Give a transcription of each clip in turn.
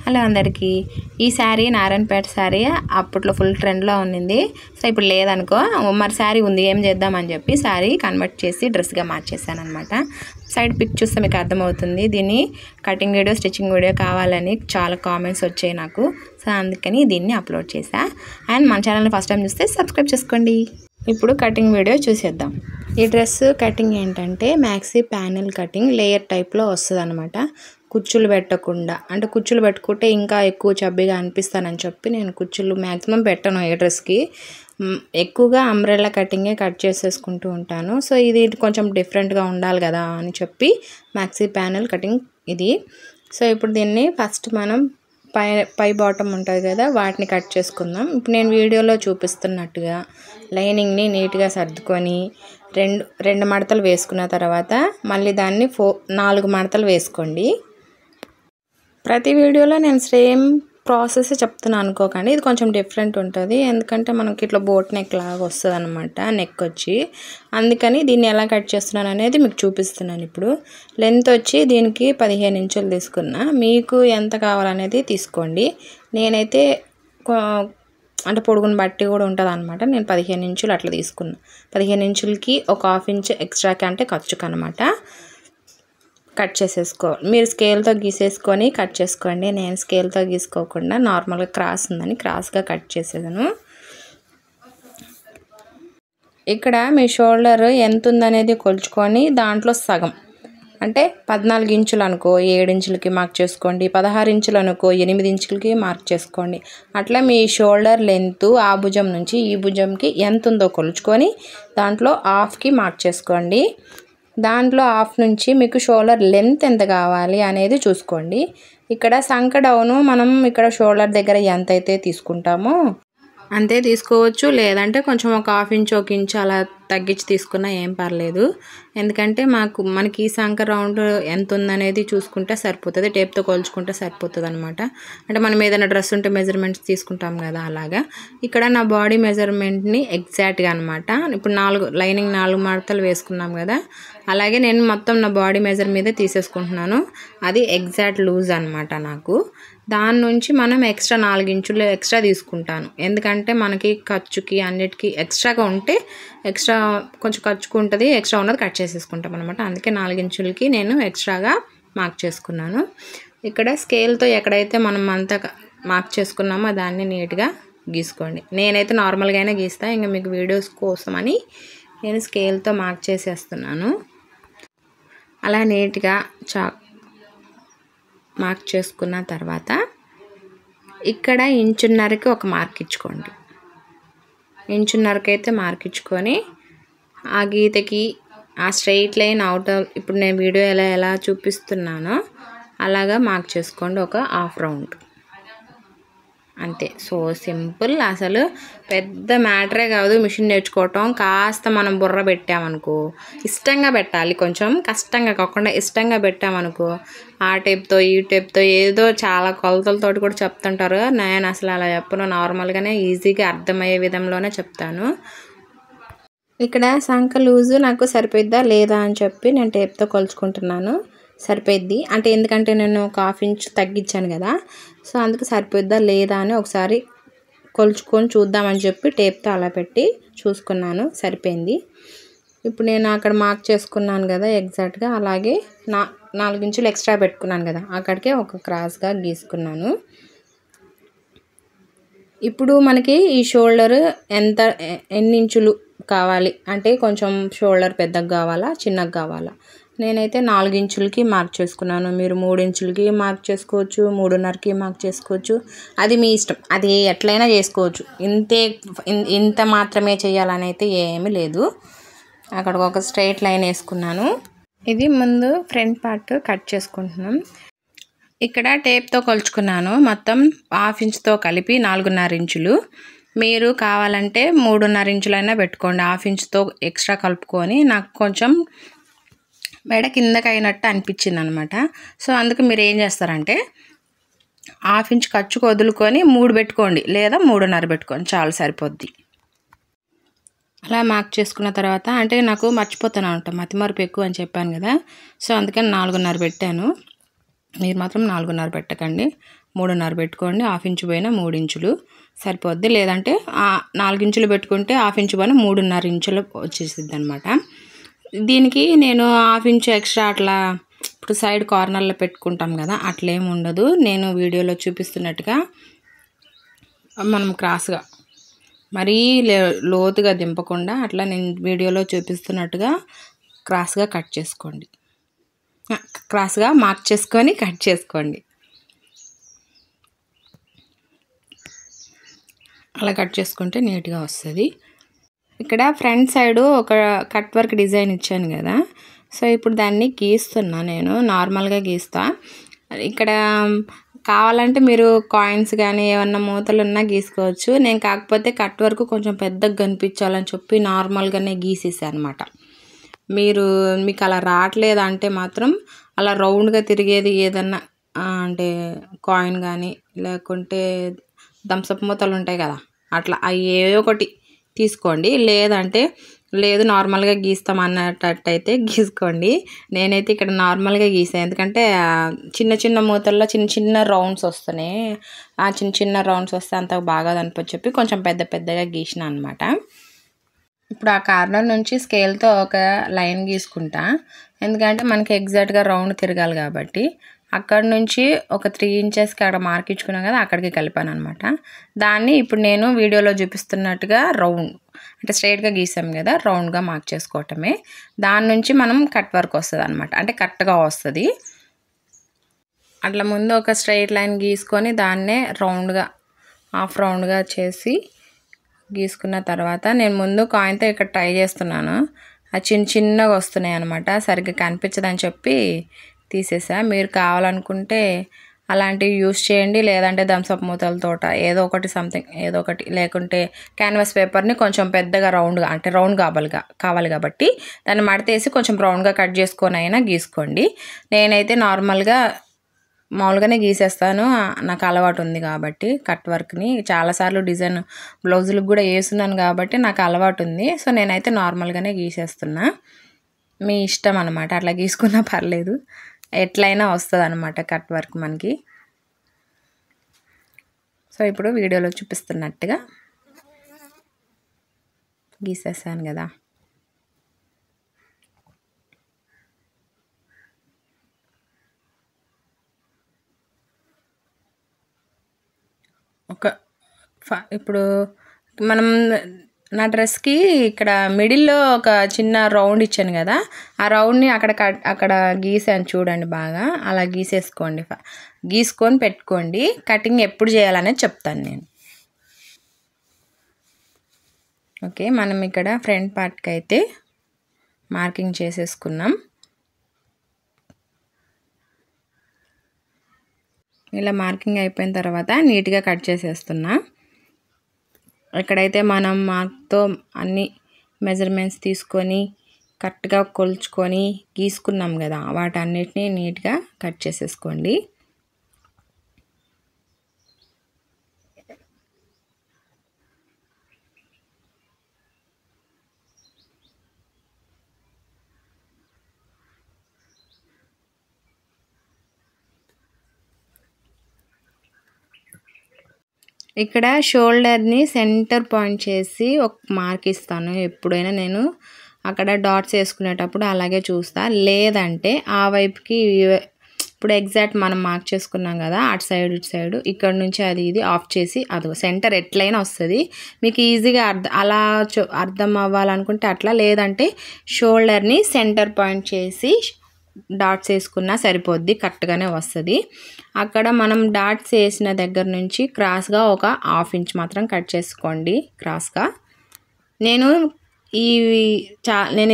Hello అందరికీ. ఈ శారీ నారాయణపేట శారీ అప్పట్లో ఫుల్ ట్రెండ్లో ఉన్నింది. సో ఇప్పుడు లేదనుకో, మరి శారీ ఉంది ఏం చేద్దామని చెప్పి శారీ కన్వర్ట్ చేసి డ్రెస్గా మార్చేసాను అనమాట. సైడ్ పిక్ చూస్తే మీకు అర్థమవుతుంది. దీన్ని కటింగ్ వీడియో, స్టిచ్చింగ్ వీడియో కావాలని చాలా కామెంట్స్ వచ్చాయి నాకు. సో అందుకని దీన్ని అప్లోడ్ చేశా. అండ్ మన ఛానల్ని ఫస్ట్ టైం చూస్తే సబ్స్క్రైబ్ చేసుకోండి. ఇప్పుడు కటింగ్ వీడియో చూసేద్దాం. ఈ డ్రెస్ కటింగ్ ఏంటంటే మ్యాక్సీ ప్యానెల్ కటింగ్ లేయర్ టైప్లో వస్తుంది అనమాట. కుచ్చులు పెట్టకుండా, అంటే కుచ్చులు పెట్టుకుంటే ఇంకా ఎక్కువ చబ్బిగా అనిపిస్తానని చెప్పి నేను కుచ్చులు మ్యాక్సిమం పెట్టను. ఏ డ్రెస్కి ఎక్కువగా అంబ్రెల్లా కటింగే కట్ చేసేసుకుంటూ ఉంటాను. సో ఇది కొంచెం డిఫరెంట్గా ఉండాలి కదా అని చెప్పి మ్యాక్సీ ప్యానెల్ కటింగ్ ఇది. సో ఇప్పుడు దీన్ని ఫస్ట్ మనం పై బాటమ్ ఉంటుంది కదా, వాటిని కట్ చేసుకుందాం. ఇప్పుడు నేను వీడియోలో చూపిస్తున్నట్టుగా లైనింగ్ని నీట్గా సర్దుకొని రెండు మడతలు వేసుకున్న తర్వాత మళ్ళీ దాన్ని 4 మడతలు వేసుకోండి. ప్రతి వీడియోలో నేను సేమ్ ప్రాసెస్ చెప్తున్నాను అనుకోకండి, ఇది కొంచెం డిఫరెంట్ ఉంటుంది. ఎందుకంటే మనకి ఇట్లా బోట్ నెక్ లాగా వస్తుంది అనమాట, నెక్ వచ్చి. అందుకని దీన్ని ఎలా కట్ చేస్తున్నాను అనేది మీకు చూపిస్తున్నాను. ఇప్పుడు లెంత్ వచ్చి దీనికి 15 ఇంచులు తీసుకున్నా. మీకు ఎంత కావాలనేది తీసుకోండి. నేనైతే అంటే పొడుగుని బట్టి కూడా ఉంటుంది అనమాట. నేను 15 ఇంచులు అట్లా తీసుకున్నా. 15 ఇంచులకి ఒక 1/2 ఇంచు ఎక్స్ట్రాకి, అంటే ఖర్చుకు అనమాట, కట్ చేసేసుకోవాలి. మీరు స్కేల్తో గీసేసుకొని కట్ చేసుకోండి. నేను స్కేల్తో గీసుకోకుండా నార్మల్గా క్రాస్ ఉందని క్రాస్గా కట్ చేసేదాను. ఇక్కడ మీ షోల్డర్ ఎంత ఉందనేది కొలుచుకొని దాంట్లో సగం, అంటే 14 ఇంచులు అనుకో 7 ఇంచులకి మార్క్ చేసుకోండి. 16 ఇంచులు అనుకో 8 ఇంచులకి మార్క్ చేసుకోండి. అట్లా మీ షోల్డర్ లెంత్ ఆ భుజం నుంచి ఈ భుజంకి ఎంత ఉందో కొలుచుకొని దాంట్లో 1/2కి మార్క్ చేసుకోండి. దాంట్లో 1/2 నుంచి మీకు షోల్డర్ లెంత్ ఎంత కావాలి అనేది చూసుకోండి. ఇక్కడ సంక డౌను మనం ఇక్కడ షోల్డర్ దగ్గర ఎంత అయితే తీసుకుంటామో అంతే తీసుకోవచ్చు. లేదంటే కొంచెం ఒక 1/2 ఇంచు 1 ఇంచు అలా తగ్గించి తీసుకున్నా ఏం పర్లేదు. ఎందుకంటే మనకి ఈ సంక రౌండ్ ఎంత ఉందనేది చూసుకుంటే సరిపోతుంది, టేప్తో కొలుచుకుంటే సరిపోతుంది అనమాట. అంటే మనం ఏదైనా డ్రెస్ ఉంటే మెజర్మెంట్స్ తీసుకుంటాం కదా, అలాగా. ఇక్కడ నా బాడీ మెజర్మెంట్ని ఎగ్జాక్ట్గా అనమాట. ఇప్పుడు లైనింగ్ 4 మడతలు వేసుకున్నాం కదా, అలాగే నేను మొత్తం నా బాడీ మెజర్ మీదే తీసేసుకుంటున్నాను. అది ఎగ్జాక్ట్ లూజ్ అనమాట నాకు. దాని నుంచి మనం ఎక్స్ట్రా 4 ఇంచులు ఎక్స్ట్రా తీసుకుంటాను. ఎందుకంటే మనకి ఖర్చుకి అన్నిటికీ ఎక్స్ట్రాగా ఉంటే ఎక్స్ట్రా కొంచెం ఖర్చుకు ఉంటుంది, ఎక్స్ట్రా ఉన్నది కట్ చేసేసుకుంటాం అనమాట. అందుకే 4 ఇంచులకి నేను ఎక్స్ట్రాగా మార్క్ చేసుకున్నాను. ఇక్కడ స్కేల్తో ఎక్కడైతే మనం అంతా మార్క్ చేసుకున్నామో దాన్ని నీట్గా గీసుకోండి. నేనైతే నార్మల్గానే గీస్తాను, ఇంకా మీకు వీడియోస్ కోసమని నేను స్కేల్తో మార్క్ చేసేస్తున్నాను. అలా నీట్గా మార్క్ చేసుకున్న తర్వాత ఇక్కడ ఇంచున్నరకి ఒక మార్క్ ఇచ్చుకోండి. ఇంచున్నరకి అయితే మార్క్ ఇచ్చుకొని ఆ గీతకి ఆ స్ట్రైట్ లైన్ అవుటర్, ఇప్పుడు నేను వీడియో ఎలా చూపిస్తున్నానో అలాగా మార్క్ చేసుకోండి, ఒక 1/2 రౌండ్. అంతే. So simple. అసలు పెద్ద మ్యాటరే కాదు మిషన్ నేర్చుకోవటం. కాస్త మనం బుర్ర పెట్టామనుకో, ఇష్టంగా పెట్టాలి, కొంచెం కష్టంగా కాకుండా ఇష్టంగా పెట్టామనుకో, ఆ టేప్తో ఈ టేప్తో ఏదో చాలా కొలతలతోటి కూడా చెప్తుంటారు. నేను అసలు అలా చెప్పను, నార్మల్గానే ఈజీగా అర్థమయ్యే విధంలోనే చెప్తాను. ఇక్కడ సంక లూజు నాకు సరిపోద్దా లేదా అని చెప్పి నేను టేప్తో కొలుచుకుంటున్నాను. సరిపోద్ది అంటే, ఎందుకంటే నేను ఒక 1/2 ఇంచు తగ్గించాను కదా, సో అందుకు సరిపోద్దా లేదా అని ఒకసారి కొలుచుకొని చూద్దామని చెప్పి టేప్తో అలా పెట్టి చూసుకున్నాను, సరిపోయింది. ఇప్పుడు నేను అక్కడ మార్క్ చేసుకున్నాను కదా ఎగ్జాక్ట్గా, అలాగే 4 ఇంచులు ఎక్స్ట్రా పెట్టుకున్నాను కదా, అక్కడికే ఒక క్రాస్గా గీసుకున్నాను. ఇప్పుడు మనకి ఈ షోల్డర్ ఎన్ని ఇంచులు కావాలి, అంటే కొంచెం షోల్డర్ పెద్దగా కావాలా చిన్నగా కావాలా. నేనైతే 4 ఇంచులకి మార్క్ చేసుకున్నాను. మీరు 3 ఇంచులకి మార్క్ చేసుకోవచ్చు, 3.5కి మార్క్ చేసుకోవచ్చు, అది మీ ఇష్టం. అది ఎట్లయినా చేసుకోవచ్చు. ఇంత మాత్రమే చేయాలని అయితే ఏమీ లేదు. అక్కడ ఒక స్ట్రైట్ లైన్ వేసుకున్నాను. ఇది ముందు ఫ్రంట్ పార్ట్ కట్ చేసుకుంటున్నాం. ఇక్కడ టేప్తో కొలుచుకున్నాను, మొత్తం 1/2 ఇంచుతో కలిపి 4.5 ఇంచులు. మీరు కావాలంటే 3.5 ఇంచులైనా పెట్టుకోండి. 1/2 ఇంచుతో ఎక్స్ట్రా కలుపుకొని నాకు కొంచెం మెడ కిందకి అయినట్టు అనిపించింది అనమాట. సో అందుకు మీరు ఏం చేస్తారంటే 1/2 ఇంచు ఖర్చుకు వదులుకొని 3 పెట్టుకోండి, లేదా 3.5 పెట్టుకోండి, చాలా సరిపోద్ది. అలా మార్క్ చేసుకున్న తర్వాత, అంటే నాకు మర్చిపోతాను అనమాట, మతిమరుపు ఎక్కువ అని చెప్పాను కదా, సో అందుకని 4.5 పెట్టాను. మీరు మాత్రం 4.5 పెట్టకండి. 3.5 పెట్టుకోండి. 1/2 ఇంచు పైన 3 ఇంచులు సరిపోద్ది. లేదంటే 4 ఇంచులు పెట్టుకుంటే 1/2 ఇంచు పైన 3.5 ఇంచులు వచ్చేసిద్ది అనమాట. దీనికి నేను 1/2 ఇంచు ఎక్స్ట్రా అట్లా ఇప్పుడు సైడ్ కార్నర్లో పెట్టుకుంటాం కదా, అట్లేం ఉండదు. నేను వీడియోలో చూపిస్తున్నట్టుగా మనం క్రాస్గా మరీ లోతుగా దింపకుండా అట్లా నేను వీడియోలో చూపిస్తున్నట్టుగా క్రాస్గా కట్ చేసుకోండి. క్రాస్గా మార్క్ చేసుకొని కట్ చేసుకోండి. అలా కట్ చేసుకుంటే నీట్గా వస్తుంది. ఇక్కడ ఫ్రంట్ సైడు ఒక కట్ వర్క్ డిజైన్ ఇచ్చాను కదా, సో ఇప్పుడు దాన్ని గీస్తున్నా. నేను నార్మల్గా గీస్తా. ఇక్కడ కావాలంటే మీరు కాయిన్స్ కానీ ఏమన్నా మూతలు ఉన్నా గీసుకోవచ్చు. నేను కాకపోతే కట్ వర్క్ కొంచెం పెద్దగా కనిపించాలని చెప్పి నార్మల్గానే గీసేసాను అనమాట. మీకు అలా రావట్లేదు అంటే మాత్రం అలా రౌండ్గా తిరిగేది ఏదన్నా అంటే కాయిన్ కానీ లేకుంటే థమ్సప్ మూతలు ఉంటాయి కదా, అట్లా అవి ఏదో ఒకటి తీసుకోండి. లేదంటే లేదు నార్మల్గా గీస్తాం అన్నట్టయితే గీసుకోండి. నేనైతే ఇక్కడ నార్మల్గా గీసాను, ఎందుకంటే చిన్న చిన్న మూతల్లో చిన్న చిన్న రౌండ్స్ వస్తున్నాయి. ఆ చిన్న చిన్న రౌండ్స్ వస్తే అంత బాగా అనిపించి చెప్పి కొంచెం పెద్ద పెద్దగా గీసిన అనమాట. ఇప్పుడు ఆ కార్నర్ నుంచి స్కేల్తో ఒక లైన్ గీసుకుంటా, ఎందుకంటే మనకి ఎగ్జాక్ట్గా రౌండ్ తిరగాలి కాబట్టి. అక్కడ నుంచి ఒక 3 ఇంచెస్కి అక్కడ మార్క్ ఇచ్చుకున్నాం కదా, అక్కడికి కలిపాను అనమాట. దాన్ని ఇప్పుడు నేను వీడియోలో చూపిస్తున్నట్టుగా రౌండ్ అంటే స్ట్రైట్గా గీసాం కదా, రౌండ్గా మార్క్ చేసుకోవటమే. దాని నుంచి మనం కట్ వర్క్ వస్తుంది అనమాట, అంటే కరెక్ట్గా వస్తుంది. అట్లా ముందు ఒక స్ట్రైట్ లైన్ గీసుకొని దాన్నే రౌండ్గా హాఫ్ రౌండ్గా చేసి గీసుకున్న తర్వాత నేను ముందు కాయిన్తో ఇక్కడ ట్రై చేస్తున్నాను. అది చిన్న చిన్నగా వస్తున్నాయి అనమాట, సరిగ్గా కనిపించదని చెప్పి తీసేసా. మీరు కావాలనుకుంటే అలాంటివి యూస్ చేయండి, లేదంటే థమ్సప్ మూతలతోట ఏదో ఒకటి సంథింగ్ ఏదో ఒకటి, లేకుంటే క్యాన్వాస్ పేపర్ని కొంచెం పెద్దగా రౌండ్గా అంటే రౌండ్ కావాలి కాబట్టి దాన్ని మడతేసి కొంచెం రౌండ్గా కట్ చేసుకొని అయినా గీసుకోండి. నేనైతే మామూలుగానే గీసేస్తాను, నాకు అలవాటు ఉంది కాబట్టి. కట్ వర్క్ని చాలాసార్లు డిజైన్ బ్లౌజులకు కూడా వేస్తున్నాను కాబట్టి నాకు అలవాటు ఉంది. సో నేనైతే నార్మల్గానే గీసేస్తున్నా. మీ ఇష్టం అనమాట, అట్లా గీసుకున్నా పర్లేదు, ఎట్లయినా వస్తుంది అనమాట కట్ వర్క్ మనకి. సో ఇప్పుడు వీడియోలో చూపిస్తున్నట్టుగా గీసేసాను కదా. ఇప్పుడు మనం నా డ్రెస్కి ఇక్కడ మిడిల్లో ఒక చిన్న రౌండ్ ఇచ్చాను కదా, ఆ రౌండ్ని అక్కడ గీసాను చూడండి బాగా. అలా గీసుకొని పెట్టుకోండి. కటింగ్ ఎప్పుడు చేయాలనేది చెప్తాను నేను. ఓకే, మనం ఇక్కడ ఫ్రంట్ పార్ట్కి అయితే మార్కింగ్ చేసేసుకున్నాం. ఇలా మార్కింగ్ అయిపోయిన తర్వాత నీట్గా కట్ చేసేస్తున్నా. ఎక్కడైతే మనం మార్క్తో అన్ని మెజర్మెంట్స్ తీసుకొని కరెక్ట్గా కొలుచుకొని గీసుకున్నాం కదా, వాటన్నిటిని నీట్గా కట్ చేసేసుకోండి. ఇక్కడ షోల్డర్ని సెంటర్ పాయింట్ చేసి ఒక మార్క్ ఇస్తాను ఎప్పుడైనా. నేను అక్కడ డాట్స్ వేసుకునేటప్పుడు అలాగే చూస్తా. లేదంటే ఆ వైపుకి ఇప్పుడు ఎగ్జాక్ట్ మనం మార్క్ చేసుకున్నాం కదా, అటు సైడ్ ఇటు సైడ్ ఇక్కడ నుంచి అది ఇది ఆఫ్ చేసి అది సెంటర్ ఎట్లయినా వస్తుంది. మీకు ఈజీగా అలా అర్థం అవ్వాలనుకుంటే అట్లా, లేదంటే షోల్డర్ని సెంటర్ పాయింట్ చేసి డాట్స్ వేసుకున్నా సరిపోద్ది, కరెక్ట్గానే వస్తుంది. అక్కడ మనం డాట్స్ వేసిన దగ్గర నుంచి క్రాస్గా ఒక 1/2 ఇంచ్ మాత్రం కట్ చేసుకోండి క్రాస్గా. నేను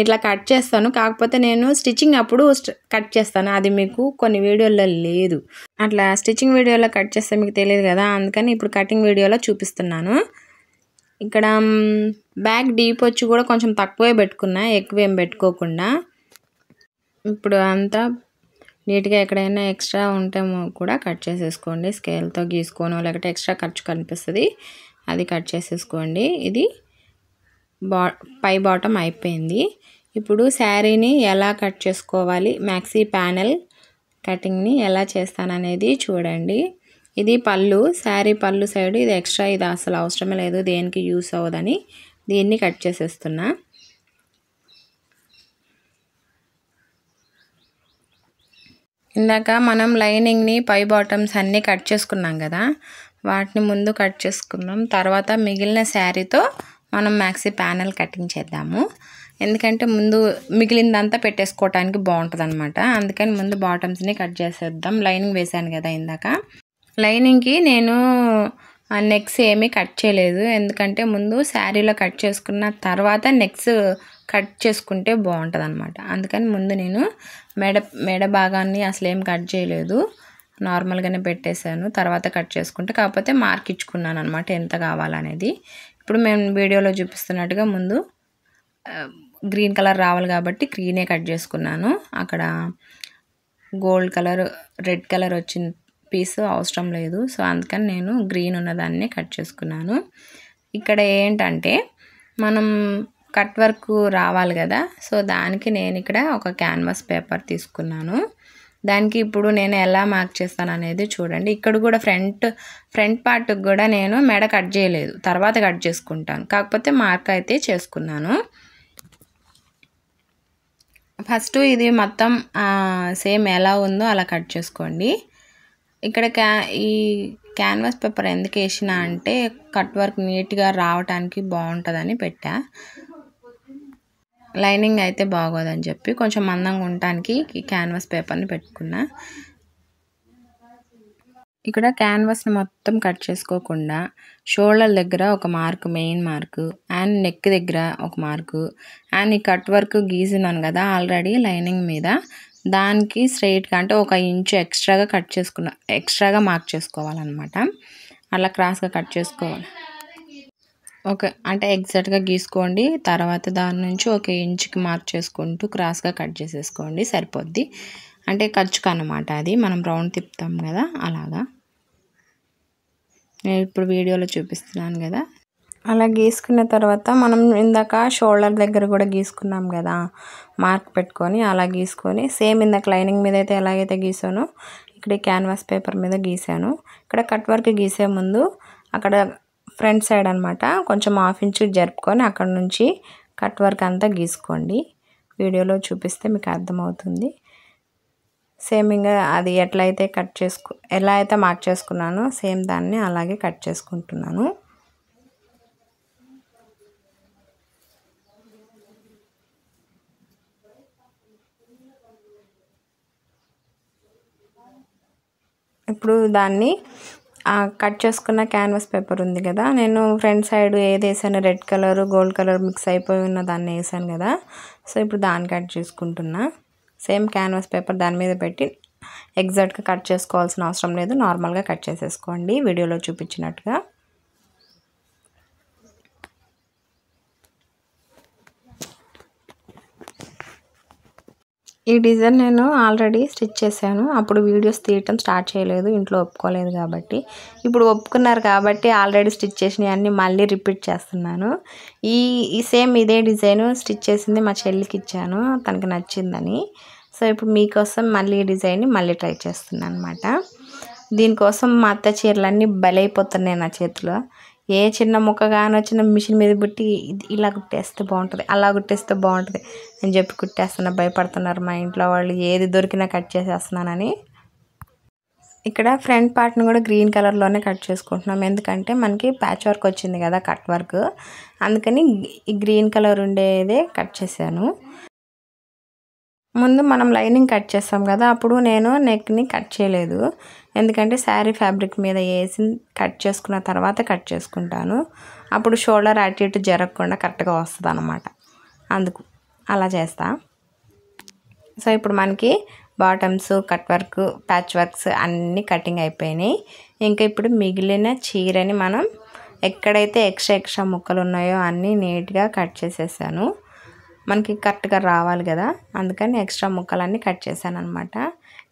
ఇట్లా కట్ చేస్తాను, కాకపోతే నేను స్టిచ్చింగ్ అప్పుడు కట్ చేస్తాను, అది మీకు కొన్ని వీడియోల్లో లేదు. అట్లా స్టిచ్చింగ్ వీడియోలో కట్ చేస్తే మీకు తెలియదు కదా, అందుకని ఇప్పుడు కటింగ్ వీడియోలో చూపిస్తున్నాను. ఇక్కడ బ్యాక్ డీప్ వచ్చి కూడా కొంచెం తక్కువే పెట్టుకున్నా, ఎక్కువ ఏం పెట్టుకోకుండా. ఇప్పుడు అంతా నీట్గా ఎక్కడైనా ఎక్స్ట్రా ఉంటే కూడా కట్ చేసేసుకోండి. స్కేల్తో గీసుకోనో లేకపోతే ఎక్స్ట్రా ఖర్చు కనిపిస్తుంది అది కట్ చేసేసుకోండి. ఇది పై బాటమ్ అయిపోయింది. ఇప్పుడు శారీని ఎలా కట్ చేసుకోవాలి, మ్యాక్సీ ప్యానెల్ కటింగ్ని ఎలా చేస్తాననేది చూడండి. ఇది పళ్ళు, శారీ పళ్ళు సైడ్ ఇది ఎక్స్ట్రా, ఇది అసలు అవసరమే లేదు, దేనికి యూస్ అవ్వదని దీన్ని కట్ చేసేస్తున్నా. ఇందాక మనం లైనింగ్ని పై బాటమ్స్ అన్నీ కట్ చేసుకున్నాం కదా, వాటిని ముందు కట్ చేసుకున్నాం. తర్వాత మిగిలిన శారీతో మనం మ్యాక్సీ ప్యానెల్ కటింగ్ చేద్దాము. ఎందుకంటే ముందు మిగిలిందంతా పెట్టేసుకోవటానికి బాగుంటుంది అనమాట. అందుకని ముందు బాటమ్స్ని కట్ చేసేద్దాం. లైనింగ్ వేసాను కదా ఇందాక, లైనింగ్కి నేను నెక్స్ ఏమీ కట్ చేయలేదు. ఎందుకంటే ముందు శారీలో కట్ చేసుకున్న తర్వాత నెక్స్ కట్ చేసుకుంటే బాగుంటుంది అనమాట. అందుకని ముందు నేను మెడ భాగాన్ని అసలు ఏం కట్ చేయలేదు, నార్మల్గానే పెట్టేశాను. తర్వాత కట్ చేసుకుంటే కాకపోతే మార్క్ ఇచ్చుకున్నాను అనమాట ఎంత కావాలనేది. ఇప్పుడు మేము వీడియోలో చూపిస్తున్నట్టుగా ముందు గ్రీన్ కలర్ రావాలి కాబట్టి గ్రీనే కట్ చేసుకున్నాను. అక్కడ గోల్డ్ కలర్, రెడ్ కలర్ వచ్చిన పీస్ అవసరం లేదు, సో అందుకని నేను గ్రీన్ ఉన్నదాన్ని కట్ చేసుకున్నాను. ఇక్కడ ఏంటంటే మనం కట్ వర్క్ రావాలి కదా, సో దానికి నేను ఇక్కడ ఒక క్యాన్వాస్ పేపర్ తీసుకున్నాను. దానికి ఇప్పుడు నేను ఎలా మార్క్ చేస్తాను అనేది చూడండి. ఇక్కడ కూడా ఫ్రంట్ పార్ట్కి కూడా నేను మెడ కట్ చేయలేదు, తర్వాత కట్ చేసుకుంటాను. కాకపోతే మార్క్ అయితే చేసుకున్నాను. ఫస్ట్ ఇది మొత్తం సేమ్ ఎలా ఉందో అలా కట్ చేసుకోండి. ఇక్కడ ఈ క్యాన్వాస్ పేపర్ ఎందుకు వేసిన అంటే కట్ వర్క్ నీట్గా రావటానికి బాగుంటుందని పెట్టా. లైనింగ్ అయితే బాగోదని చెప్పి కొంచెం మందంగా ఉండటానికి ఈ క్యాన్వాస్ పేపర్ని పెట్టుకున్నా. ఇక్కడ క్యాన్వాస్ని మొత్తం కట్ చేసుకోకుండా షోల్డర్ దగ్గర ఒక mark, main mark, and neck దగ్గర ఒక మార్కు, అండ్ ఈ కట్ వర్క్ గీసినాను కదా ఆల్రెడీ లైనింగ్ మీద, దానికి స్ట్రైట్గా అంటే 1 ఇంచు ఎక్స్ట్రాగా ఎక్స్ట్రాగా మార్క్ చేసుకోవాలన్నమాట. అలా క్రాస్గా కట్ చేసుకోవాలి. ఓకే అంటే ఎగ్జాక్ట్గా గీసుకోండి. తర్వాత దాని నుంచి 1 ఇంచుకి మార్క్ చేసుకుంటూ క్రాస్గా కట్ చేసేసుకోండి, సరిపోద్ది. అంటే ఖర్చుకు అన్నమాట, అది మనం రౌండ్ తిప్పుతాం కదా అలాగా. నేను ఇప్పుడు వీడియోలో చూపిస్తున్నాను కదా. అలా గీసుకున్న తర్వాత మనం ఇందాక షోల్డర్ దగ్గర కూడా గీసుకున్నాం కదా మార్క్ పెట్టుకొని, అలా గీసుకొని సేమ్ ఇందాక లైనింగ్ మీద అయితే ఎలాగైతే గీసానో ఇక్కడ క్యాన్వాస్ పేపర్ మీద గీసాను. ఇక్కడ కట్ వర్క్ గీసే ముందు అక్కడ ఫ్రంట్ సైడ్ అనమాట కొంచెం 1/2 ఇంచు జరుపుకొని అక్కడ నుంచి కట్ వర్క్ అంతా గీసుకోండి. వీడియోలో చూపిస్తే మీకు అర్థమవుతుంది. సేమ్ ఇంకా అది ఎలా అయితే మార్క్ చేసుకున్నానో సేమ్ దాన్ని అలాగే కట్ చేసుకుంటున్నాను. ఇప్పుడు దాన్ని కట్ చేసుకున్న క్యాన్వాస్ పేపర్ ఉంది కదా, నేను ఫ్రంట్ సైడ్ ఏది వేసాను, red colour gold colour mix అయిపోయి ఉన్న దాన్ని వేసాను కదా, సో ఇప్పుడు దాన్ని కట్ చేసుకుంటున్నా. సేమ్ క్యాన్వాస్ పేపర్ దాని మీద పెట్టి ఎగ్జాక్ట్గా కట్ చేసుకోవాల్సిన అవసరం లేదు, నార్మల్గా కట్ చేసేసుకోండి వీడియోలో చూపించినట్టుగా. ఈ డిజైన్ నేను ఆల్రెడీ స్టిచ్ చేశాను, అప్పుడు వీడియోస్ తీయటం స్టార్ట్ చేయలేదు, ఇంట్లో ఒప్పుకోలేదు కాబట్టి. ఇప్పుడు ఒప్పుకున్నారు కాబట్టి ఆల్రెడీ స్టిచ్ చేసినవి అన్నీ మళ్ళీ రిపీట్ చేస్తున్నాను. ఈ సేమ్ ఇదే డిజైన్ స్టిచ్ చేసింది మా చెల్లికి ఇచ్చాను, తనకి నచ్చిందని. సో ఇప్పుడు మీకోసం మళ్ళీ ఈ డిజైన్ని మళ్ళీ ట్రై చేస్తున్నాను అనమాట. దీనికోసం మా అత్త చీరలన్నీ బలైపోతున్నాయి నా చేతిలో. ఏ చిన్న ముక్క కానీ వచ్చిన మిషన్ మీద బుట్టి ఇలా కుట్టేస్తే బాగుంటుంది, అలా కుట్టేస్తే బాగుంటుంది అని చెప్పి కుట్టేస్తున్నా. భయపడుతున్నారు మా ఇంట్లో వాళ్ళు, ఏది దొరికినా కట్ చేసేస్తున్నానని. ఇక్కడ ఫ్రంట్ పార్ట్ని కూడా గ్రీన్ కలర్లోనే కట్ చేసుకుంటున్నాం, ఎందుకంటే మనకి ప్యాచ్ వర్క్ వచ్చింది కదా కట్ వర్క్, అందుకని ఈ గ్రీన్ కలర్ ఉండేదే కట్ చేశాను. ముందు మనం లైనింగ్ కట్ చేస్తాం కదా, అప్పుడు నేను నెక్ని కట్ చేయలేదు, ఎందుకంటే శారీ ఫ్యాబ్రిక్ మీద వేసి కట్ చేసుకున్న తర్వాత కట్ చేసుకుంటాను. అప్పుడు షోల్డర్ అటు ఇటు జరగకుండా కరెక్ట్గా వస్తుంది అన్నమాట, అందుకు అలా చేస్తా. సో ఇప్పుడు మనకి bottoms, cut work, patch works అన్నీ కటింగ్ అయిపోయినాయి. ఇంకా ఇప్పుడు మిగిలిన చీరని మనం ఎక్కడైతే ఎక్స్ట్రా ముక్కలు ఉన్నాయో అన్నీ నీట్గా కట్ చేసేసాను. మనకి కరెక్ట్గా రావాలి కదా, అందుకని ఎక్స్ట్రా ముక్కలన్నీ కట్ చేశాను అనమాట.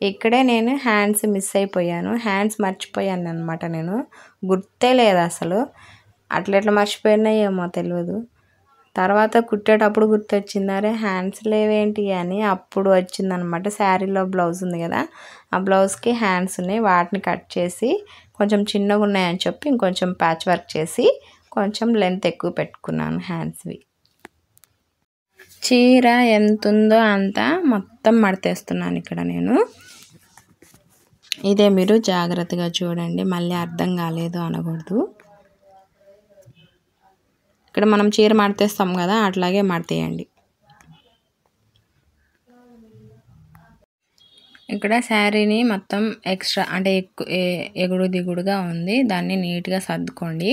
ఇక్కడే నేను హ్యాండ్స్ మిస్ అయిపోయాను, హ్యాండ్స్ మర్చిపోయాను అనమాట. నేను గుర్తే లేదు అసలు, అట్లా మర్చిపోయినాయేమో తెలియదు. తర్వాత కుట్టేటప్పుడు గుర్తొచ్చిందరే హ్యాండ్స్ లేవేంటి అని, అప్పుడు వచ్చిందనమాట. శారీలో బ్లౌజ్ ఉంది కదా, ఆ బ్లౌజ్కి హ్యాండ్స్ ఉన్నాయి, వాటిని కట్ చేసి కొంచెం చిన్నగా ఉన్నాయని చెప్పి ఇంకొంచెం ప్యాచ్ వర్క్ చేసి కొంచెం లెంత్ ఎక్కువ పెట్టుకున్నాను హ్యాండ్స్వి. చీర ఎంత ఉందో అంత మొత్తం మడతేస్తున్నాను ఇక్కడ నేను. ఇదే మీరు జాగ్రత్తగా చూడండి, మళ్ళీ అర్థం కాలేదు అనకూడదు. ఇక్కడ మనం చీర మడతేస్తాం కదా, అట్లాగే మడతేయండి. ఇక్కడ శారీని మొత్తం ఎక్స్ట్రా అంటే ఎగుడు దిగుడుగా ఉంది, దాన్ని నీట్గా సర్దుకోండి.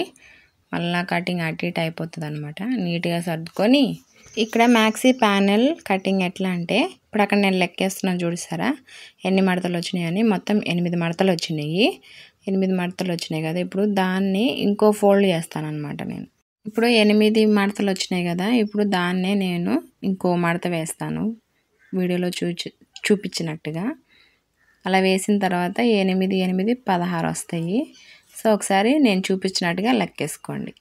మళ్ళీ కటింగ్ అటు ఇటు అయిపోతుంది అనమాట. నీట్గా సర్దుకొని ఇక్కడ మ్యాక్సీ ప్యానెల్ కటింగ్ ఎట్లా అంటే, ఇప్పుడు అక్కడ నేను లెక్కేస్తున్నాను చూసారా ఎన్ని మడతలు వచ్చినాయని. మొత్తం 8 మడతలు వచ్చినాయి. 8 మడతలు వచ్చినాయి కదా, ఇప్పుడు దాన్ని ఇంకో ఫోల్డ్ చేస్తాను అనమాట నేను. ఇప్పుడు 8 మడతలు వచ్చినాయి కదా, ఇప్పుడు దాన్నే నేను ఇంకో మడత వేస్తాను వీడియోలో చూపించినట్టుగా. అలా వేసిన తర్వాత 8, 8, 16 వస్తాయి. సో ఒకసారి నేను చూపించినట్టుగా లెక్కేసుకోండి.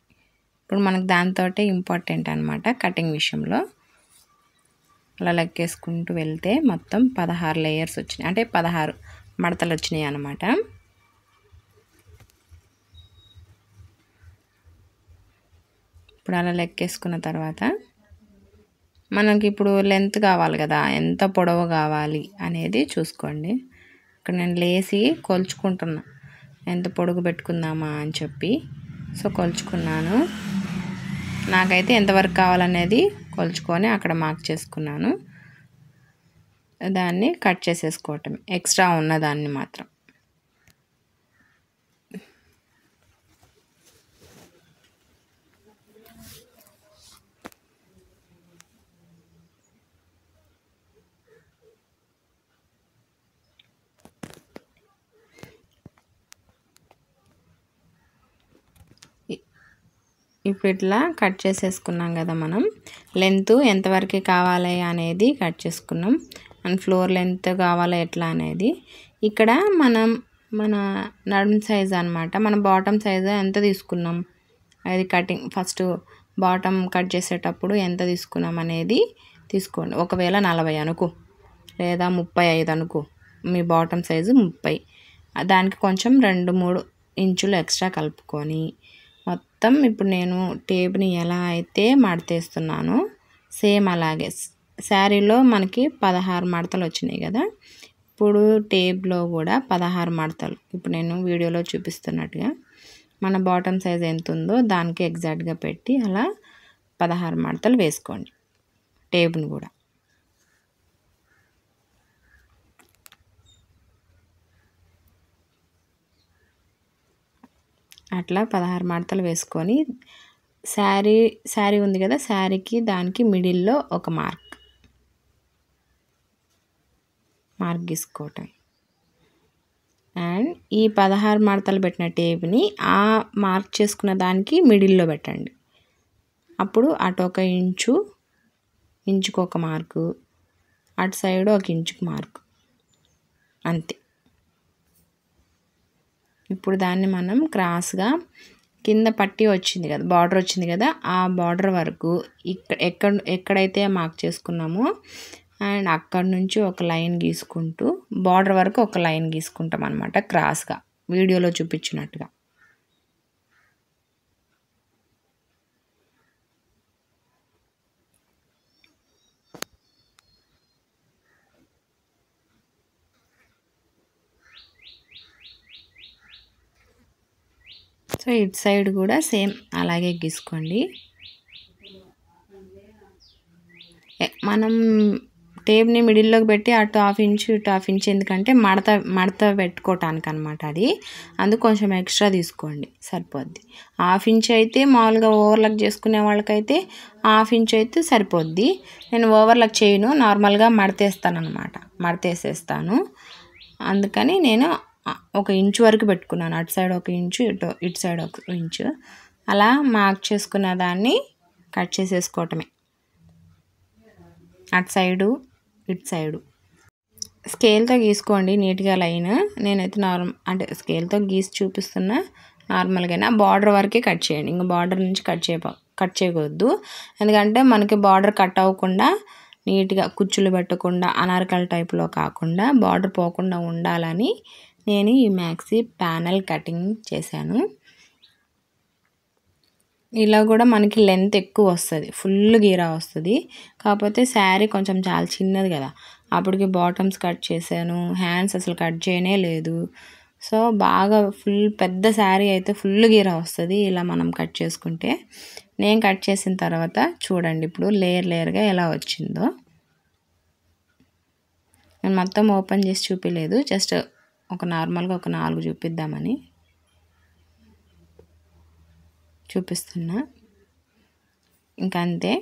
ఇప్పుడు మనకు దాంతో ఇంపార్టెంట్ అనమాట కటింగ్ విషయంలో. అలా లెక్కేసుకుంటూ వెళ్తే మొత్తం 16 లేయర్స్ వచ్చినాయి, అంటే 16 మడతలు వచ్చినాయి అన్నమాట. ఇప్పుడు అలా లెక్కేసుకున్న తర్వాత మనకి ఇప్పుడు లెంత్ కావాలి కదా, ఎంత పొడవు కావాలి అనేది చూసుకోండి. ఇక్కడ నేను లేసి కొలుచుకుంటున్నా ఎంత పొడుగు పెట్టుకుందామా అని చెప్పి. సో కొలుచుకున్నాను, నాకైతే ఎంతవరకు కావాలనేది కొలుచుకొని అక్కడ మార్క్ చేసుకున్నాను. దాన్ని కట్ చేసేసుకోవటం, ఎక్స్ట్రా ఉన్నదాన్ని మాత్రం. ఇప్పుడు ఇట్లా కట్ చేసేసుకున్నాం కదా, మనం లెంత్ ఎంతవరకు కావాలి అనేది కట్ చేసుకున్నాం. అండ్ ఫ్లోర్ లెంత్ కావాలా ఎట్లా అనేది ఇక్కడ మన నడుము సైజ్ అనమాట. మన బాటమ్ సైజ్ ఎంత తీసుకున్నాం అది కటింగ్ ఫస్ట్ బాటమ్ కట్ చేసేటప్పుడు ఎంత తీసుకున్నాం అనేది తీసుకోండి. ఒకవేళ 40 అనుకో లేదా 35 అనుకో, మీ బాటమ్ సైజు 30, దానికి కొంచెం 2-3 ఇంచులు ఎక్స్ట్రా కలుపుకొని మొత్తం ఇప్పుడు నేను టేప్ని ఎలా అయితే మడతేస్తున్నానో సేమ్ అలాగే శారీలో మనకి 16 మడతలు వచ్చినాయి కదా, ఇప్పుడు టేప్లో కూడా 16 మడతలు. ఇప్పుడు నేను వీడియోలో చూపిస్తున్నట్టుగా మన బాటమ్ సైజ్ ఎంత ఉందో దానికి ఎగ్జాక్ట్గా పెట్టి అలా 16 మడతలు వేసుకోండి టేప్ని కూడా. అట్లా 16 మడతలు వేసుకొని శారీ ఉంది కదా, శారీకి దానికి మిడిల్లో ఒక మార్క్ గీసుకోవటం. అండ్ ఈ 16 మడతలు పెట్టిన టేప్ని ఆ మార్క్ చేసుకున్న దానికి మిడిల్లో పెట్టండి. అప్పుడు అటు 1 ఇంచు, ఇంచుకు ఒక మార్కు, అటు సైడ్ 1 ఇంచుకు మార్కు, అంతే. ఇప్పుడు దాన్ని మనం క్రాస్గా కింద పట్టి వచ్చింది కదా, బార్డర్ వచ్చింది కదా, ఆ బార్డర్ వరకు ఎక్కడైతే మార్క్ చేసుకున్నామో అండ్ అక్కడ నుంచి ఒక లైన్ గీసుకుంటూ బార్డర్ వరకు ఒక లైన్ గీసుకుంటాం అనమాట క్రాస్గా, వీడియోలో చూపించినట్టుగా. సో ఇటు సైడ్ కూడా సేమ్ అలాగే గీసుకోండి. మనం టేప్ని మిడిల్లోకి పెట్టి అటు 1/2 ఇంచు ఇటు 1/2 ఇంచు, ఎందుకంటే మడత పెట్టుకోవటానికి అనమాట అది. అందుకు కొంచెం ఎక్స్ట్రా తీసుకోండి సరిపోద్ది. 1/2 ఇంచు అయితే మామూలుగా ఓవర్లాక్ చేసుకునే వాళ్ళకైతే 1/2 ఇంచు అయితే సరిపోద్ది. నేను ఓవర్లాక్ చేయను, నార్మల్గా మడతేసేస్తాను. అందుకని నేను 1 ఇంచు వరకు పెట్టుకున్నాను. అటు సైడ్ 1 ఇంచు, ఇటు సైడ్ 1 ఇంచు, అలా మార్క్ చేసుకున్న దాన్ని కట్ చేసేసుకోవటమే. అటు సైడు ఇటు సైడు స్కేల్తో గీసుకోండి నీట్గా లైన్. నేనైతే అంటే స్కేల్తో గీసి చూపిస్తున్నా, నార్మల్గా బార్డర్ వరకే కట్ చేయండి, ఇంకా బార్డర్ నుంచి కట్ చేయకూడదు. ఎందుకంటే మనకి బార్డర్ కట్ అవ్వకుండా నీట్గా కుచ్చులు పెట్టకుండా అనార్కలి టైప్లో కాకుండా బార్డర్ పోకుండా ఉండాలని నేను ఈ మ్యాక్సీ ప్యానల్ కటింగ్ చేశాను. ఇలా కూడా మనకి లెంత్ ఎక్కువ వస్తుంది, ఫుల్ గీరా వస్తుంది. కాకపోతే శారీ కొంచెం చాలా చిన్నది కదా, అప్పటికి బాటమ్స్ కట్ చేశాను, హ్యాండ్స్ అసలు కట్ చేయనే లేదు. సో బాగా ఫుల్ పెద్ద శారీ అయితే ఫుల్ గీరా వస్తుంది ఇలా మనం కట్ చేసుకుంటే. నేను కట్ చేసిన తర్వాత చూడండి ఇప్పుడు లేయర్గా ఎలా వచ్చిందో. నేను మొత్తం ఓపెన్ చేసి చూపించలేదు, జస్ట్ నార్మల్గా ఒక 4 చూపిద్దామని చూపిస్తున్నా. ఇంకా అంతే,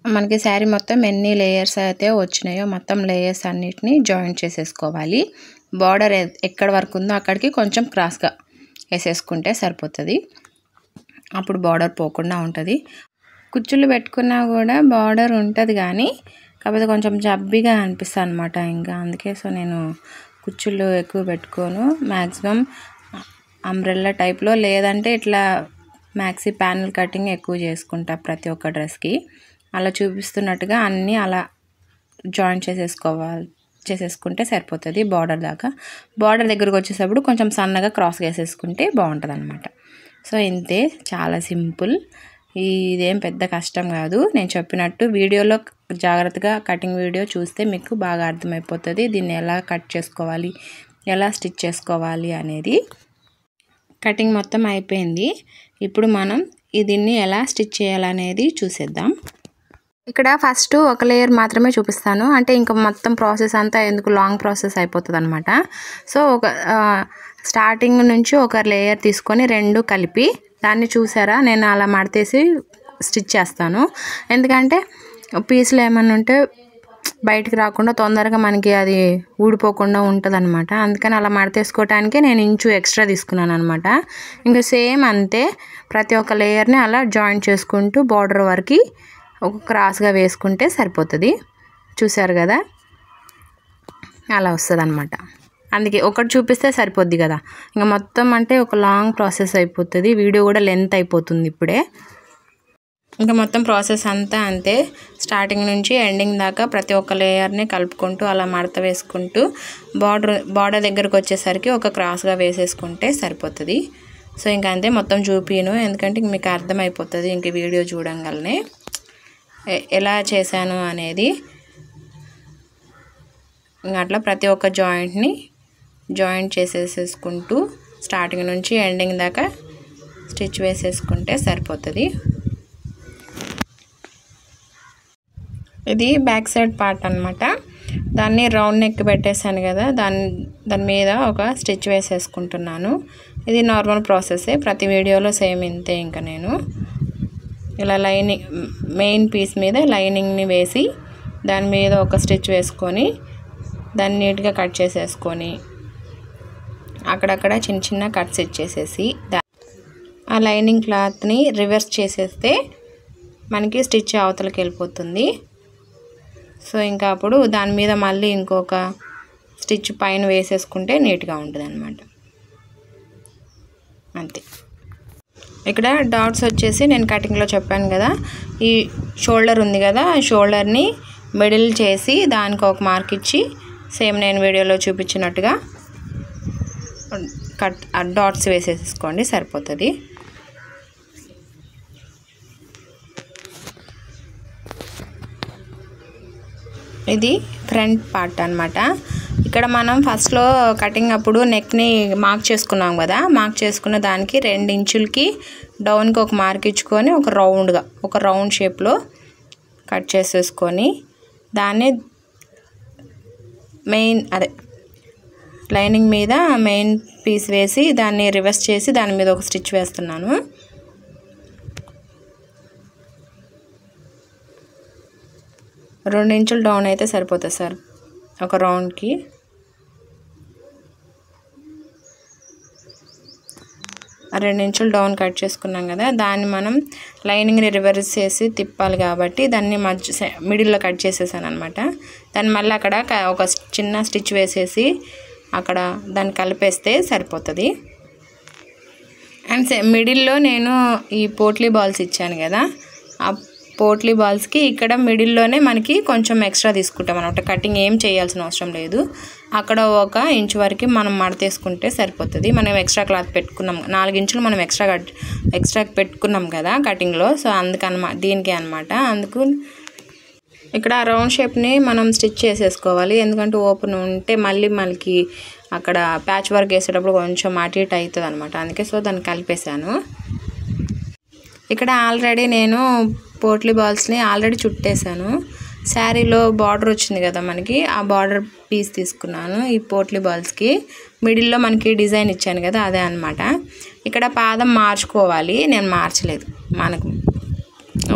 మనకి శారీ మొత్తం ఎన్ని లేయర్స్ అయితే వచ్చినాయో మొత్తం లేయర్స్ అన్నిటిని జాయింట్ చేసేసుకోవాలి. బార్డర్ ఎక్కడ వరకు ఉందో అక్కడికి కొంచెం క్రాస్గా వేసేసుకుంటే సరిపోతుంది, అప్పుడు బార్డర్ పోకుండా ఉంటుంది. కుచ్చులు పెట్టుకున్నా కూడా బార్డర్ ఉంటుంది కానీ కాకపోతే కొంచెం జబ్బిగా అనిపిస్తుంది అనమాట. ఇంకా అందుకే సో నేను కుచ్చులు ఎక్కువ పెట్టుకోను, మ్యాక్సిమం అంబ్రెల్లా టైప్లో లేదంటే ఇట్లా మ్యాక్సీ ప్యానల్ కటింగ్ ఎక్కువ చేసుకుంటా ప్రతి ఒక్క డ్రెస్కి. అలా చూపిస్తున్నట్టుగా అన్నీ అలా జాయింట్ చేసేసుకుంటే సరిపోతుంది బార్డర్ దాకా. బార్డర్ దగ్గరకు వచ్చేటప్పుడు కొంచెం సన్నగా క్రాస్గా వేసేసుకుంటే బాగుంటుంది అనమాట. సో ఇంతే, చాలా సింపుల్, ఇదేం పెద్ద కష్టం కాదు. నేను చెప్పినట్టు వీడియోలో జాగ్రత్తగా కటింగ్ వీడియో చూస్తే మీకు బాగా అర్థమైపోతుంది దీన్ని ఎలా కట్ చేసుకోవాలి, ఎలా స్టిచ్ చేసుకోవాలి అనేది. కటింగ్ మొత్తం అయిపోయింది, ఇప్పుడు మనం దీన్ని ఎలా స్టిచ్ చేయాలనేది చూసేద్దాం. ఇక్కడ ఫస్ట్ ఒక లేయర్ మాత్రమే చూపిస్తాను, అంటే ఇంకా మొత్తం ప్రాసెస్ అంతా ఎందుకు లాంగ్ ప్రాసెస్ అయిపోతుంది అనమాట. సో స్టార్టింగ్ నుంచి ఒక లేయర్ తీసుకొని 2 కలిపి దాన్ని చూసారా నేను అలా మడతేసి స్టిచ్ చేస్తాను. ఎందుకంటే పీసులు ఏమన్నా ఉంటే బయటికి రాకుండా తొందరగా మనకి అది ఊడిపోకుండా ఉంటుంది అనమాట. అందుకని అలా మడతేసుకోవటానికి నేను ఇంచు ఎక్స్ట్రా తీసుకున్నాను అనమాట. ఇంకా సేమ్ అంతే, ప్రతి ఒక్క లేయర్ని అలా జాయింట్ చేసుకుంటూ బార్డర్ వరకు ఒక క్రాస్గా వేసుకుంటే సరిపోతుంది. చూసారు కదా, అలా వస్తుంది అనమాట. అందుకే ఒకటి చూపిస్తే సరిపోద్ది కదా, ఇంకా మొత్తం అంటే ఒక లాంగ్ ప్రాసెస్ అయిపోతుంది, వీడియో కూడా లెంత్ అయిపోతుంది ఇప్పుడే. ఇంకా మొత్తం ప్రాసెస్ అంతా అంతే, స్టార్టింగ్ నుంచి ఎండింగ్ దాకా ప్రతి ఒక్క లేయర్ని కలుపుకుంటూ అలా మడత వేసుకుంటూ బార్డర్ దగ్గరకు వచ్చేసరికి ఒక క్రాస్గా వేసేసుకుంటే సరిపోతుంది. సో ఇంకా అంతే, మొత్తం చూపిను ఎందుకంటే మీకు అర్థమైపోతుంది ఇంక వీడియో చూడంగానే ఎలా చేశాను అనేది. ఇంకా అట్లా ప్రతి ఒక్క జాయింట్ని జాయింట్ చేసేసుకుంటూ స్టార్టింగ్ నుంచి ఎండింగ్ దాకా స్టిచ్ వేసేసుకుంటే సరిపోతుంది. ఇది బ్యాక్ సైడ్ పార్ట్ అనమాట, దాన్ని రౌండ్ నెక్ పెట్టేసాను కదా, దాని మీద ఒక స్టిచ్ వేసేసుకుంటున్నాను. ఇది నార్మల్ ప్రాసెసే, ప్రతి వీడియోలో సేమ్ ఇంతే. ఇంకా నేను ఇలా లైనింగ్ మెయిన్ పీస్ మీద లైనింగ్ని వేసి దాని మీద ఒక స్టిచ్ వేసుకొని దాన్ని నీట్గా కట్ చేసేసుకొని అక్కడక్కడ చిన్న చిన్న కట్స్ ఇచ్చేసేసి ఆ లైనింగ్ క్లాత్ని రివర్స్ చేసేస్తే మనకి స్టిచ్ అవతలకి వెళ్ళిపోతుంది. సో ఇంకా అప్పుడు దాని మీద మళ్ళీ ఇంకొక స్టిచ్ పైన వేసేసుకుంటే నీట్గా ఉంటుంది అన్నమాట. అంతే. ఇక్కడ డాట్స్ వచ్చేసి నేను కటింగ్లో చెప్పాను కదా, ఈ షోల్డర్ ఉంది కదా, ఆ షోల్డర్ని మిడిల్ చేసి దానికి ఒక మార్క్ ఇచ్చి సేమ్ నేను వీడియోలో చూపించినట్టుగా డాట్స్ వేసేసుకోండి సరిపోతుంది. ఇది ఫ్రంట్ పార్ట్ అన్నమాట. ఇక్కడ మనం ఫస్ట్లో కటింగ్ అప్పుడు నెక్ని మార్క్ చేసుకున్నాం కదా, మార్క్ చేసుకున్న దానికి 2 ఇంచులకి డౌన్కి ఒక మార్క్ ఇచ్చుకొని ఒక రౌండ్ షేప్లో కట్ చేసేసుకొని దాన్ని లైనింగ్ మీద మెయిన్ పీస్ వేసి దాన్ని రివర్స్ చేసి దాని మీద ఒక స్టిచ్ వేస్తున్నాను. రెండు ఇంచులు డౌన్ అయితే సరిపోతుంది సార్ ఒక రౌండ్కి. ఆ 2 ఇంచులు డౌన్ కట్ చేసుకున్నాం కదా, దాన్ని మనం లైనింగ్ని రివర్స్ చేసి తిప్పాలి కాబట్టి దాన్ని మిడిల్లో కట్ చేసేసాను అనమాట. దాన్ని మళ్ళీ అక్కడ ఒక చిన్న స్టిచ్ వేసేసి అక్కడ దాన్ని కలిపేస్తే సరిపోతుంది. అండ్ మిడిల్లో నేను ఈ పోట్లీ బాల్స్ ఇచ్చాను కదా, పోట్లీ బాల్స్కి ఇక్కడ మిడిల్లోనే మనకి కొంచెం ఎక్స్ట్రా తీసుకుంటాం అనమాట. కటింగ్ ఏం చేయాల్సిన అవసరం లేదు. అక్కడ 1 ఇంచ్ వరకు మనం మడతేసుకుంటే సరిపోతుంది. మనం ఎక్స్ట్రా క్లాత్ పెట్టుకున్నాం, 4 ఇంచులు మనం ఎక్స్ట్రా పెట్టుకున్నాం కదా కటింగ్లో. సో అందుకనమాట, దీనికి అనమాట. అందుకు ఇక్కడ రౌండ్ షేప్ని మనం స్టిచ్ చేసేసుకోవాలి. ఎందుకంటే ఓపెన్ ఉంటే మళ్ళీ మనకి అక్కడ ప్యాచ్ వర్క్ వేసేటప్పుడు కొంచెం అటు ఇటు అవుతుంది అనమాట. అందుకే సో దాన్ని కలిపేశాను. ఇక్కడ ఆల్రెడీ నేను పోట్లీ బాల్స్ని ఆల్రెడీ చుట్టేసాను. శారీలో బార్డర్ వచ్చింది కదా మనకి, ఆ బార్డర్ పీస్ తీసుకున్నాను ఈ పోట్లీ బాల్స్కి. మిడిల్లో మనకి డిజైన్ ఇచ్చాను కదా, అదే అనమాట. ఇక్కడ పాదం మార్చుకోవాలి, నేను మార్చలేదు, మనకు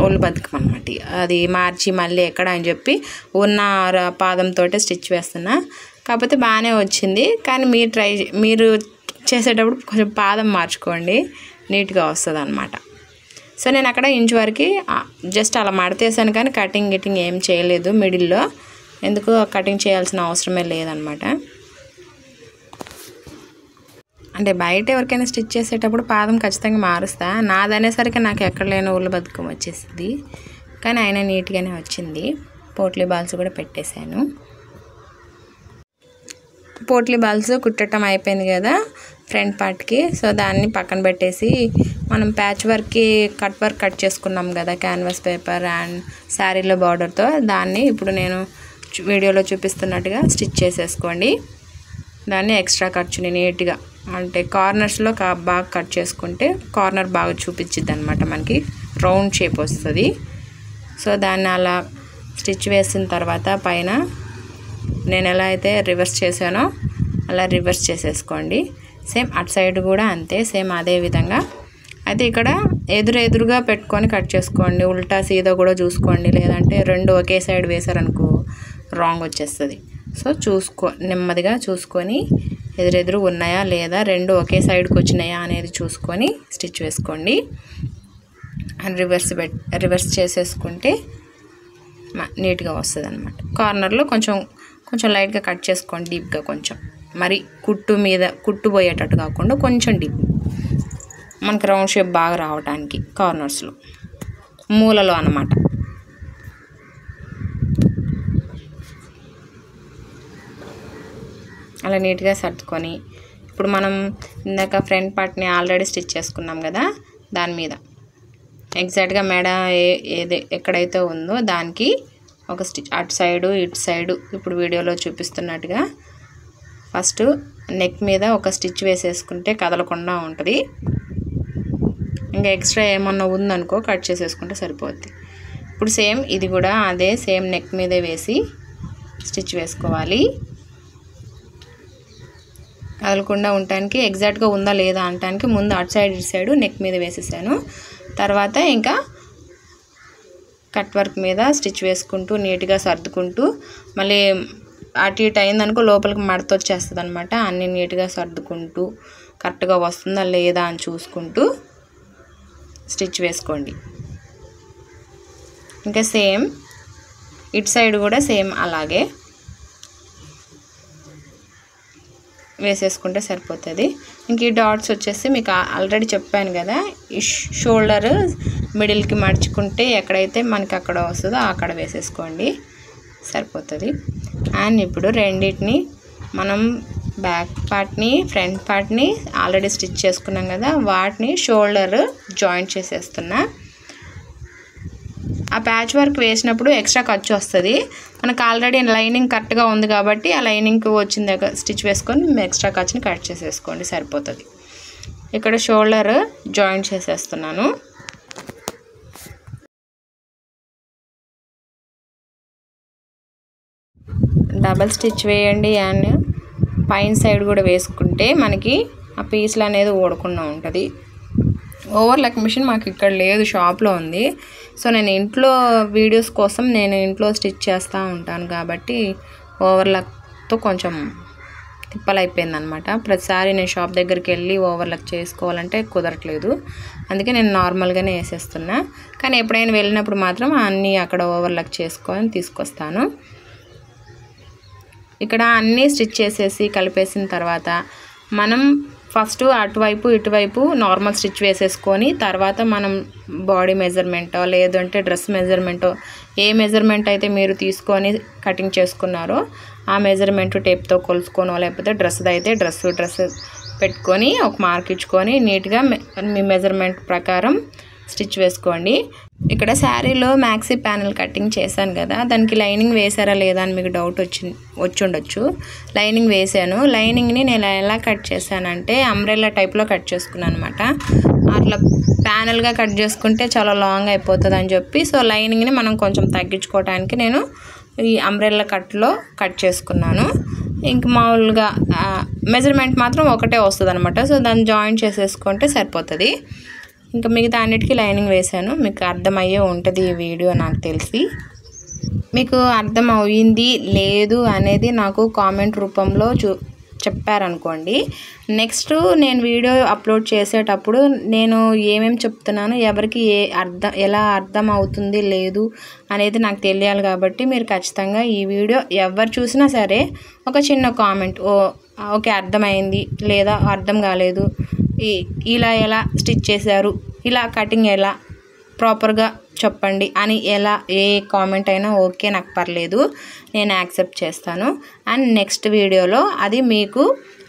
ఒళ్ళు బతుకం అనమాట. అది మార్చి మళ్ళీ ఎక్కడ అని చెప్పి ఉన్న పాదంతో స్టిచ్ వేస్తున్నా. కాకపోతే బాగానే వచ్చింది. కానీ మీరు చేసేటప్పుడు కొంచెం పాదం మార్చుకోండి, నీట్గా వస్తుంది అనమాట. సో నేను అక్కడ ఇంచు వరకు జస్ట్ అలా మడతేసాను, కానీ కటింగ్ ఏం చేయలేదు మిడిల్లో. ఎందుకు కటింగ్ చేయాల్సిన అవసరమే లేదనమాట. అంటే బయట ఎవరికైనా స్టిచ్ చేసేటప్పుడు పాదం ఖచ్చితంగా మారుస్తా. నాదనేసరికి నాకు ఎక్కడ లేని ఊళ్ళ బతుకం వచ్చేసింది, కానీ అయినా నీట్గానే వచ్చింది. పోట్లీ బాల్స్ కూడా పెట్టేశాను. పోట్లీ బాల్స్ కుట్టడం అయిపోయింది కదా ఫ్రంట్ పార్ట్కి. సో దాన్ని పక్కన పెట్టేసి మనం ప్యాచ్ వర్క్కి కట్ చేసుకున్నాం కదా క్యాన్వాస్ పేపర్ అండ్ శారీలో బార్డర్తో, దాన్ని ఇప్పుడు నేను వీడియోలో చూపిస్తున్నట్టుగా స్టిచ్ చేసేసుకోండి. దాన్ని ఎక్స్ట్రా ఖర్చుని నీట్గా అంటే కార్నర్స్లో బాగా కట్ చేసుకుంటే కార్నర్ బాగా చూపించిద్ది అనమాట, మనకి రౌండ్ షేప్ వస్తుంది. సో దాన్ని అలా స్టిచ్ వేసిన తర్వాత పైన నేను ఎలా అయితే రివర్స్ చేశానో అలా రివర్స్ చేసేసుకోండి. సేమ్ అటు సైడ్ కూడా అంతే, సేమ్ అదే విధంగా. అయితే ఇక్కడ ఎదురుగా పెట్టుకొని కట్ చేసుకోండి, ఉల్టా సీదా కూడా చూసుకోండి, లేదంటే రెండు ఒకే సైడ్ వేసారనుకో రాంగ్ వచ్చేస్తుంది. సో నెమ్మదిగా చూసుకొని ఎదురు ఉన్నాయా లేదా, రెండు ఒకే సైడ్కి వచ్చినాయా అనేది చూసుకొని స్టిచ్ వేసుకోండి. అండ్ రివర్స్ చేసేసుకుంటే నీట్గా వస్తుంది అనమాట. కార్నర్లో కొంచెం లైట్గా కట్ చేసుకోండి, డీప్గా కొంచెం, మరి కుట్టు పోయేటట్టు కాకుండా కొంచెం డీప్, మనకి రౌండ్ షేప్ బాగా రావడానికి కార్నర్స్లో మూలలో అన్నమాట. అలా నీట్గా సర్దుకొని ఇప్పుడు మనం ఇందాక ఫ్రంట్ పార్ట్ని ఆల్రెడీ స్టిచ్ చేసుకున్నాం కదా, దాని మీద ఎగ్జాక్ట్గా మెడ ఎక్కడైతే ఉందో దానికి ఒక స్టిచ్, అటు సైడు ఇటు సైడు ఇప్పుడు వీడియోలో చూపిస్తున్నట్టుగా ఫస్ట్ నెక్ మీద ఒక స్టిచ్ వేసేసుకుంటే కదలకుండా ఉంటుంది. ఇంకా ఎక్స్ట్రా ఏమన్నా ఉందనుకో కట్ చేసేసుకుంటే సరిపోద్ది. ఇప్పుడు సేమ్ ఇది కూడా అదే సేమ్ నెక్ మీదే వేసి స్టిచ్ వేసుకోవాలి. కదలకుండా ఉండటానికి, ఎగ్జాక్ట్గా ఉందా లేదా అనటానికి ముందు అటు సైడ్ ఇటు సైడు నెక్ మీద వేసేసాను. తర్వాత ఇంకా కట్ వర్క్ మీద స్టిచ్ వేసుకుంటూ నీట్గా సర్దుకుంటూ, మళ్ళీ అటు ఇటు అయిందనుకో లోపలికి మడత వచ్చేస్తుంది అనమాట. అన్నీ నీట్గా సర్దుకుంటూ కరెక్ట్గా వస్తుందా లేదా అని చూసుకుంటూ స్టిచ్ వేసుకోండి. ఇంకా సేమ్ ఇటు సైడ్ కూడా సేమ్ అలాగే వేసేసుకుంటే సరిపోతుంది. ఇంక ఈ డాట్స్ వచ్చేసి మీకు ఆల్రెడీ చెప్పాను కదా, ఈ షోల్డర్ మిడిల్కి మడుచుకుంటే ఎక్కడైతే మనకి అక్కడ వస్తుందో అక్కడ వేసేసుకోండి, సరిపోతుంది. అండ్ ఇప్పుడు రెండింటిని మనం బ్యాక్ పార్ట్ని ఫ్రంట్ పార్ట్ని ఆల్రెడీ స్టిచ్ చేసుకున్నాం కదా, వాటిని షోల్డర్ జాయింట్ చేసేస్తున్నా. ఆ ప్యాచ్ వర్క్ వేసినప్పుడు ఎక్స్ట్రా ఖర్చు వస్తుంది. మనకు ఆల్రెడీ లైనింగ్ కరెక్ట్గా ఉంది కాబట్టి ఆ లైనింగ్కి వచ్చిన దగ్గర స్టిచ్ వేసుకొని ఎక్స్ట్రా ఖర్చుని కట్ చేసేసుకోండి, సరిపోతుంది. ఇక్కడ షోల్డర్ జాయింట్ చేసేస్తున్నాను. డబల్ స్టిచ్ వేయండి అండ్ పైన సైడ్ కూడా వేసుకుంటే మనకి ఆ పీస్లు అనేది ఊడకుండా ఉంటుంది. ఓవర్లాక్ మిషన్ మాకు ఇక్కడ లేదు, షాప్లో ఉంది. సో నేను ఇంట్లో వీడియోస్ కోసం నేను ఇంట్లో స్టిచ్ చేస్తూ ఉంటాను కాబట్టి ఓవర్లాక్తో కొంచెం తిప్పలైపోయిందనమాట. ప్రతిసారి నేను షాప్ దగ్గరికి వెళ్ళి ఓవర్లాక్ చేసుకోవాలంటే కుదరట్లేదు, అందుకే నేను నార్మల్గానే వేసేస్తున్నా. కానీ ఎప్పుడైనా వెళ్ళినప్పుడు మాత్రం అన్నీ అక్కడ ఓవర్లాక్ చేసుకొని తీసుకొస్తాను. ఇక్కడ అన్నీ స్టిచ్ చేసేసి కలిపేసిన తర్వాత మనం ఫస్ట్ అటువైపు ఇటువైపు నార్మల్ స్టిచ్ వేసేసుకొని తర్వాత మనం బాడీ మెజర్మెంటో లేదంటే డ్రెస్ మెజర్మెంటో ఏ మెజర్మెంట్ అయితే మీరు తీసుకొని కటింగ్ చేసుకున్నారో ఆ మెజర్మెంట్ టేప్తో కొలుసుకోనో లేకపోతే డ్రెస్ది అయితే డ్రెస్ పెట్టుకొని ఒక మార్క్ ఇచ్చుకొని నీట్గా మీ మెజర్మెంట్ ప్రకారం స్టిచ్ వేసుకోండి. ఇక్కడ శారీలో మ్యాక్సీ ప్యానెల్ కటింగ్ చేశాను కదా, దానికి లైనింగ్ వేసారా లేదా అని మీకు డౌట్ వచ్చుండొచ్చు. లైనింగ్ వేసాను. లైనింగ్ని నేను ఎలా కట్ చేశానంటే అంబ్రెల్లా టైప్లో కట్ చేసుకున్నాను అనమాట. అట్లా ప్యానెల్గా కట్ చేసుకుంటే చాలా లాంగ్ అయిపోతుంది అని చెప్పి సో లైనింగ్ని మనం కొంచెం తగ్గించుకోవడానికి నేను ఈ అంబ్రెల్లా కట్లో కట్ చేసుకున్నాను. ఇంక మామూలుగా మెజర్మెంట్ మాత్రం ఒకటే వస్తుంది అనమాట. సో దాన్ని జాయింట్ చేసేసుకుంటే సరిపోతుంది. ఇంకా మిగతా అన్నిటికీ లైనింగ్ వేసాను. మీకు అర్థమయ్యే ఉంటుంది ఈ వీడియో నాకు తెలిసి. మీకు అర్థం అయింది లేదు అనేది నాకు కామెంట్ రూపంలో చెప్పారనుకోండి. నెక్స్ట్ నేను వీడియో అప్లోడ్ చేసేటప్పుడు నేను ఏమేమి చెప్తున్నాను ఎవరికి ఎలా అర్థం అవుతుంది లేదు అనేది నాకు తెలియాలి. కాబట్టి మీరు ఖచ్చితంగా ఈ వీడియో ఎవరు చూసినా సరే ఒక చిన్న కామెంట్ ఓకే అర్థమైంది లేదా అర్థం కాలేదు, ఇలా ఎలా స్టిచ్ చేశారు, ఇలా కటింగ్ ఎలా ప్రాపర్గా చెప్పండి అని ఏ కామెంట్ అయినా ఓకే, నాకు పర్లేదు, నేను యాక్సెప్ట్ చేస్తాను. అండ్ నెక్స్ట్ వీడియోలో అది మీకు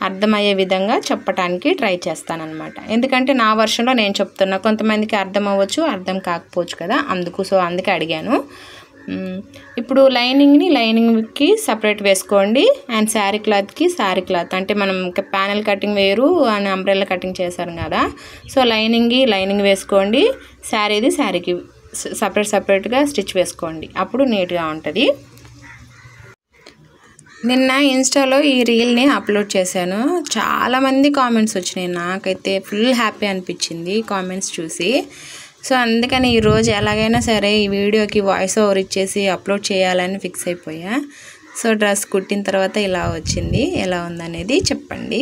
అర్థమయ్యే విధంగా చెప్పడానికి ట్రై చేస్తాను అనమాట. ఎందుకంటే నా వర్షన్లో నేను చెప్తున్నా, కొంతమందికి అర్థం అవ్వచ్చు అర్థం కాకపోవచ్చు కదా, అందుకే అడిగాను. ఇప్పుడు లైనింగ్కి సపరేట్ వేసుకోండి అండ్ శారీ క్లాత్కి శారీ క్లాత్ అంటే మనం ప్యానెల్ కటింగ్ వేరు అండ్ అంబ్రెల్లా కటింగ్ చేశారు కదా, సో లైనింగ్ వేసుకోండి, శారీకి సపరేట్గా స్టిచ్ వేసుకోండి, అప్పుడు నీట్గా ఉంటుంది. నిన్న ఇన్స్టాలో ఈ రీల్ని అప్లోడ్ చేశాను. చాలామంది కామెంట్స్ వచ్చినాయి. నాకైతే ఫుల్ హ్యాపీ అనిపించింది కామెంట్స్ చూసి. సో అందుకని ఈరోజు ఎలాగైనా సరే ఈ వీడియోకి వాయిస్ ఓవర్ ఇచ్చేసి అప్లోడ్ చేయాలని ఫిక్స్ అయిపోయా. సో డ్రెస్ కుట్టిన తర్వాత ఇలా వచ్చింది, ఎలా ఉందనేది చెప్పండి.